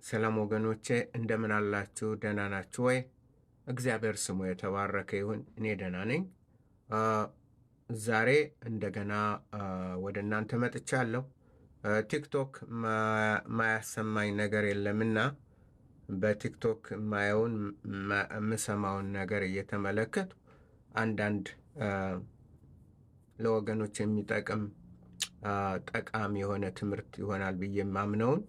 ሰላም ወገኖቼ እንደምን አላችሁ? ደህና ናችሁ ወይ? እግዚአብሔር ስሙ የተባረከ ይሁን። እኔ ደህና ነኝ። ዛሬ እንደገና ወደ እናንተ መጥቻለሁ። ቲክቶክ ማያሰማኝ ነገር የለምና በቲክቶክ ማየውን የምሰማውን ነገር እየተመለከቱ አንዳንድ ለወገኖች የሚጠቅም ጠቃሚ የሆነ ትምህርት ይሆናል ብዬ የማምነውን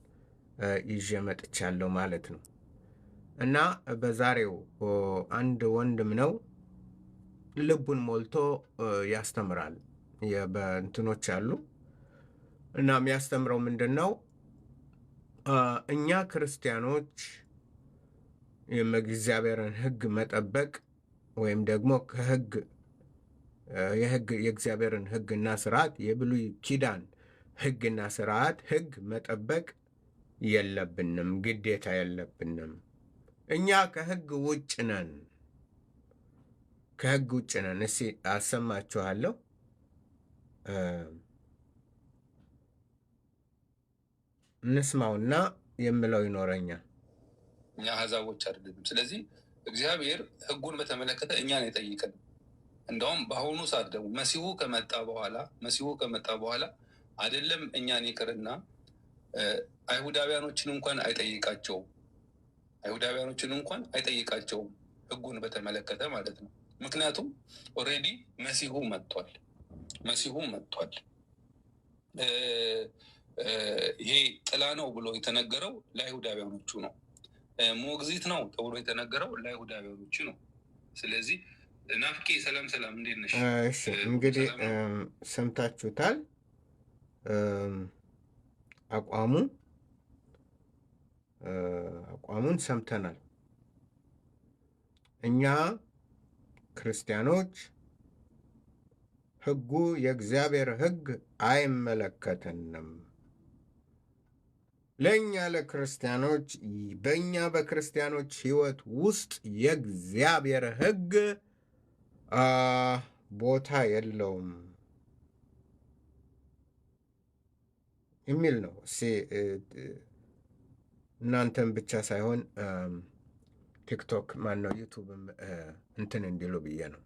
ይዤ መጥቻለሁ ማለት ነው። እና በዛሬው አንድ ወንድም ነው ልቡን ሞልቶ ያስተምራል። በእንትኖች አሉ እና የሚያስተምረው ምንድን ነው? እኛ ክርስቲያኖች የእግዚአብሔርን ሕግ መጠበቅ ወይም ደግሞ የእግዚአብሔርን ሕግና ስርዓት የብሉይ ኪዳን ሕግና ስርዓት ሕግ መጠበቅ የለብንም፣ ግዴታ የለብንም። እኛ ከሕግ ውጭ ነን፣ ከሕግ ውጭ ነን። እስኪ አሰማችኋለሁ። እንስማውና የምለው ይኖረኛል። እኛ አሕዛቦች አይደለንም። ስለዚህ እግዚአብሔር ሕጉን በተመለከተ እኛን የጠይቅን። እንደውም በአሁኑ ሰዓት ደግሞ መሲሁ ከመጣ በኋላ አይደለም እኛን ይቅርና አይሁዳውያኖችን እንኳን አይጠይቃቸውም ሕጉን በተመለከተ ማለት ነው። ምክንያቱም ኦልሬዲ መሲሁ መጥቷል። ይሄ ጥላ ነው ብሎ የተነገረው ለአይሁዳውያኖቹ ነው። ሞግዚት ነው ተብሎ የተነገረው ለአይሁዳውያኖቹ ነው። ስለዚህ ናፍቄ ሰላም፣ እንዴት ነሽ? እንግዲህ ሰምታችሁታል አቋሙን ሰምተናል። እኛ ክርስቲያኖች ሕጉ የእግዚአብሔር ሕግ አይመለከተንም። ለእኛ ለክርስቲያኖች በእኛ በክርስቲያኖች ሕይወት ውስጥ የእግዚአብሔር ሕግ ቦታ የለውም የሚል ነው። እናንተም ብቻ ሳይሆን ቲክቶክ ማነው ዩቱብም እንትን እንዲሉ ብዬ ነው።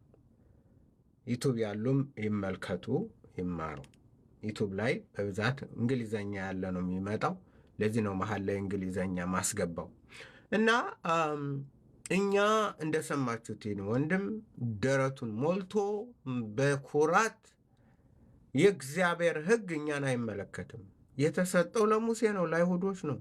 ዩቱብ ያሉም ይመልከቱ፣ ይማሩ። ዩቱብ ላይ በብዛት እንግሊዘኛ ያለ ነው የሚመጣው። ለዚህ ነው መሀል ላይ እንግሊዘኛ ማስገባው። እና እኛ እንደሰማችሁት ወንድም ደረቱን ሞልቶ በኩራት የእግዚአብሔር ሕግ እኛን አይመለከትም፣ የተሰጠው ለሙሴ ነው፣ ለአይሁዶች ነው።